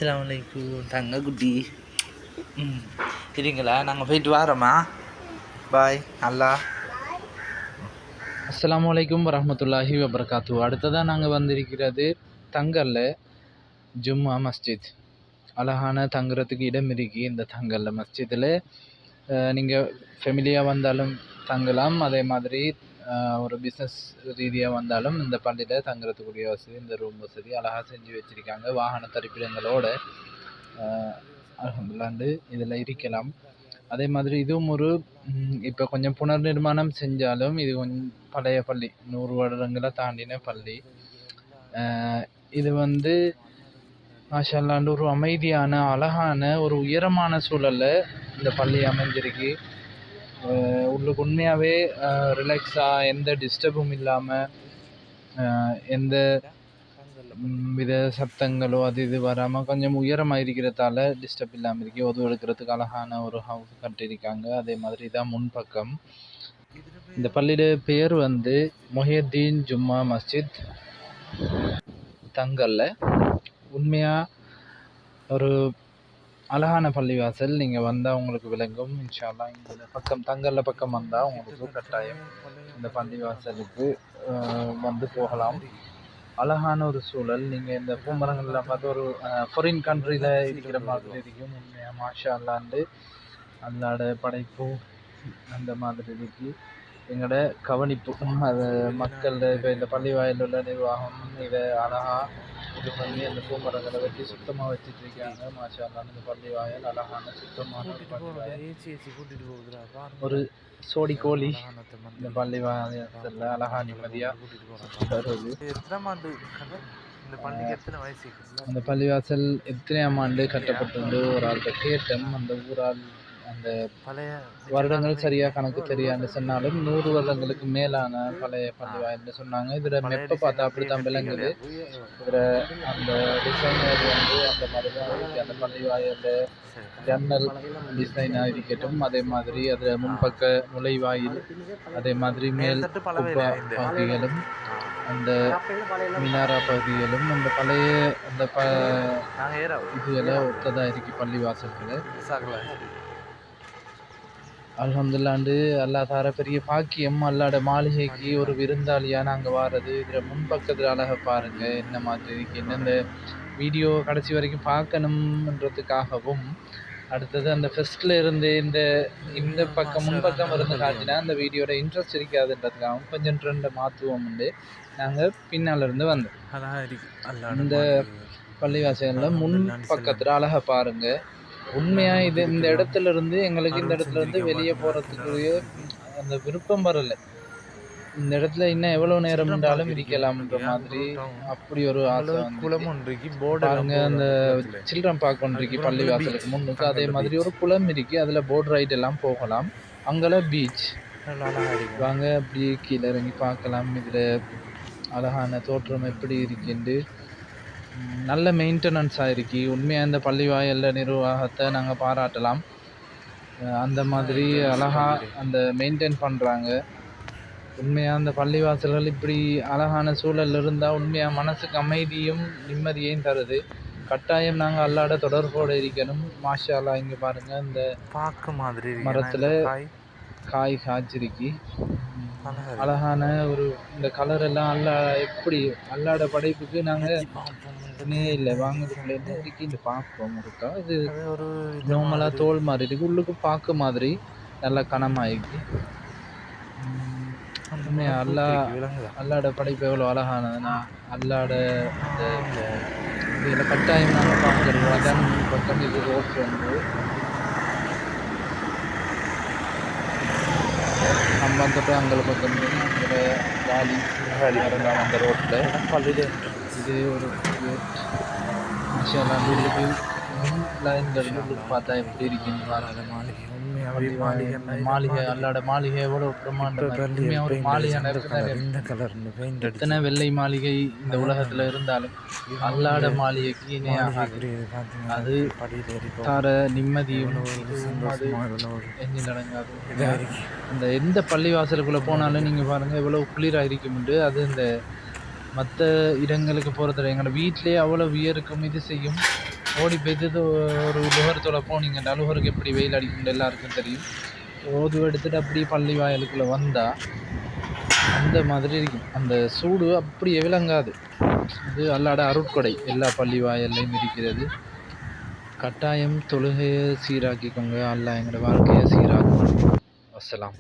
அஸ்ஸலாமு அலைக்கும் தங்க குட்டி. சரிங்களா, நாங்கள் போயிட்டு வரோம்மா. பாய். அல்லா. அஸ்ஸலாமு அலைக்கும் வரஹ்மத்துல்லாஹி வபரகாத்து. அடுத்ததாக நாங்கள் வந்திருக்கிறது தங்கல்ல ஜும்மா மஸ்ஜித். அழகான தங்குறதுக்கு இடம் இருக்கு இந்த தங்கல்ல மஸ்ஜிதில். நீங்கள் ஃபெமிலியாக வந்தாலும் தங்கலாம், அதே மாதிரி ஒரு பிஸ்னஸ் ரீதியாக வந்தாலும் இந்த பள்ளியில் தங்குறதுக்குரிய வசதி, இந்த ரூம் வசதி அழகாக செஞ்சு வச்சுருக்காங்க. வாகன தரிப்பிடங்களோட அல்ஹம்துலில்லாஹ் இதில் இருக்கலாம். அதே மாதிரி இதுவும் ஒரு இப்போ கொஞ்சம் புனர் நிர்மாணம் செஞ்சாலும் இது கொஞ்சம் பழைய பள்ளி, 100 வருடங்களை தாண்டின பள்ளி. இது வந்து மாஷா அல்லாஹ் ஒரு அமைதியான அழகான ஒரு உயரமான சூழலில் இந்த பள்ளி அமைஞ்சிருக்கு. உள்ளுக்கு உண்மையாகவே ரிலாக்ஸாக, எந்த டிஸ்டர்பும் இல்லாமல், எந்த வித சத்தங்களோ அது இது வராமல் கொஞ்சம் உயரமாக இருக்கிறதால டிஸ்டர்ப் இல்லாமல் இருக்கு. ஒது எடுக்கிறதுக்கு அழகான ஒரு ஹவுஸ் கட்டியிருக்காங்க. அதே மாதிரி தான் முன்பக்கம். இந்த பள்ளியோட பெயர் வந்து முஹியுத்தீன் ஜும்மா மஸ்ஜித் தங்கல்ல. உண்மையாக ஒரு அழகான பள்ளிவாசல். நீங்கள் வந்தால் உங்களுக்கு விளங்கும் இன்ஷா அல்லாஹ். இந்த பக்கம் தங்கல்ல பக்கம் வந்தால் உங்களுக்கு கட்டாயம் இந்த பள்ளிவாசலுக்கு வந்து போகலாம். அழகான ஒரு சூழல். நீங்கள் இந்த பூமரங்கள்லாம் பார்த்து ஒரு ஃபாரின் கண்ட்ரியில் இருக்கிற மாதிரி இருக்கும். உண்மையாக மாஷா அல்லாண்டு அல்லாட படைப்பு அந்த மாதிரி இருக்கு. எங்களோட கவனிப்பு அது மக்கள் இப்போ இந்த பள்ளி வாயில் உள்ள நிர்வாகம் இதை அழகாக இது பண்ணி அந்த பூமரங்களை வெட்டி சுத்தமாக வச்சுட்டு இருக்காங்க. மாஷா அல்லாஹ் இந்த பள்ளி வாயில் அழகான சுத்தமான ஒரு சோடி கோழி இந்த பள்ளி வாயத்தில் அழகா நிம்மதியாக வருது. அந்த பள்ளிவாசல் எத்தனையாம் ஆண்டு கட்டப்பட்டு ஒரு ஆள்கிட்ட கேட்டோம். அந்த ஊரால் அந்த பழைய வருடங்கள் சரியாக கணக்கு தெரியான்னு சொன்னாலும் 100 வருடங்களுக்கு மேலான பழைய பள்ளிவாயல்னு சொன்னாங்க. இதில் மெப்பை பார்த்தா அப்படி தான் விளங்குது. இதில் அந்த டிசைனர் வந்து அந்த மாதிரி தான் இருக்குது. அந்த பள்ளிவாயல் ஜன்னல் டிசைனாக இருக்கட்டும், அதே மாதிரி அதில் முன்பக்க நுழைவாயில், அதே மாதிரி மேல் பகுதிகளும் அந்த மினாரா பகுதிகளும் அந்த பழைய அந்த இதுகளை ஒத்ததாக இருக்கு பள்ளிவாசல்களை. அல்ஹம்துலில்லாஹ் அல்லாஹ் தார பெரிய பாக்கியம். அல்லாட மாளிகைக்கு ஒரு விருந்தாளியாக நாங்கள் வாரது. இதில் முன்பக்கத்தில் அழகாக பாருங்கள் என்ன மாதிரி இருக்கு. என்னென்ன வீடியோ கடைசி வரைக்கும் பார்க்கணுன்றதுக்காகவும், அடுத்தது அந்த ஃபஸ்ட்டில் இருந்து இந்த பக்கம் முன்பக்கம் இருந்து காட்டினா அந்த வீடியோட இன்ட்ரெஸ்ட் இருக்காதுன்றதுக்காகவும் கொஞ்சம் ட்ரெண்டை மாற்றுவோம் உண்டு. நாங்கள் பின்னால் இருந்து வந்தோம். இந்த பள்ளிவாசலில் முன் பக்கத்தில் அழகாக பாருங்கள். உண்மையாக இது இந்த இடத்துல இருந்து எங்களுக்கு இந்த இடத்துல இருந்து வெளியே போகிறதுக்குரிய அந்த விருப்பம் வரலை. இந்த இடத்துல இன்னும் எவ்வளோ நேரம் இருந்தாலும் இருக்கலாம்ன்ற மாதிரி அப்படி ஒரு ஆசை பாருங்க. அந்த சில்ட்ரன் பார்க் ஒன்று இருக்கு பள்ளிவாசலுக்கு முன்னுக்கு. அதே மாதிரி ஒரு குளம் இருக்கு, அதில் போட் ரைட் எல்லாம் போகலாம். அங்கெல்லாம் பீச் வாங்க அப்படி கீழே இறங்கி பார்க்கலாம். இதில் அழகான தோற்றம் எப்படி இருக்குன்னு நல்ல மெயின்டெனன்ஸாக இருக்கு. உண்மையாக இந்த பள்ளி வாயல்ல நிர்வாகத்தை நாங்கள் பாராட்டலாம். அந்த மாதிரி அழகாக அந்த மெயின்டைன் பண்ணுறாங்க. உண்மையாக அந்த பள்ளிவாசல்கள் இப்படி அழகான சூழல் இருந்தால் உண்மையாக மனசுக்கு அமைதியும் நிம்மதியையும் தருது. கட்டாயம் நாங்கள் அல்லாட தொடர்போடு இருக்கணும். மாஷா அல்லாஹ். இங்கே பாருங்கள், இந்த பார்க்க மாதிரி மரத்தில் காய் காய்ச்சிருக்கு. அழகான ஒரு இந்த கலர் எல்லாம் எப்படி அல்லாட படைப்புக்கு நாங்கள் இல்லை வாங்குறதுக்குள்ள இந்த பார்ப்போம் இருக்கா. இது ஒரு நார்மலாக தோல் மாதிரி இருக்கு, உள்ளுக்கு பார்க்க மாதிரி நல்லா கனமாயிருக்கு. அல்லாட படைப்பு எவ்வளோ அழகானதுன்னா அல்லாட இந்த இதில் கட்டாயம் நாங்கள் பார்க்குறோம். அதான் பக்கம் இது ரோட் வந்து அம்பந்தோட்ட அங்கே பக்கம் அங்கே வாலி வரலாம் அந்த ரோட்டில் பள்ளியில். இது ஒரு வீட்டுக்கு லைன்கள் பார்த்தா எப்படி இருக்குன்னு மாளிகை அல்லாட மாளிகை எவ்வளோ பிரம்மாண்டம். ஒரு மாளிகை எத்தனை வெள்ளை மாளிகை இந்த உலகத்தில் இருந்தாலும் அல்லாட மாளிகைக்கு இணையாக அது தார நிம்மதியும் அது எண்ணில் அடங்காது. இந்த எந்த பள்ளிவாசலுக்குள்ளே போனாலும் நீங்கள் பாருங்கள் எவ்வளோ குளிராக இருக்கும்ண்டு. அது இந்த மற்ற இடங்களுக்கு போகிறதில்ல. எங்களோட வீட்டிலே அவ்வளோ வியர்க்கும் இது செய்யும். ஓடி போய்த்து ஒரு லுகரத்தோட போனீங்கன்னா லுகருக்கு எப்படி வெயில் அடிக்கும்னு எல்லாருக்கும் தெரியும். ஓது எடுத்துட்டு அப்படியே பள்ளி வாயிலுக்குள்ளே வந்தால் அந்த மாதிரி இருக்கும். அந்த சூடு அப்படியே விளங்காது. இது அல்லாட அருட்கொடை எல்லா பள்ளி வாயல்லையும் இருக்கிறது. கட்டாயம் தொழுகையை சீராக்கிக்கோங்க. அல்லாஹ் எங்களோட வாழ்க்கையை சீராக்குவான். வஸ்ஸலாம்.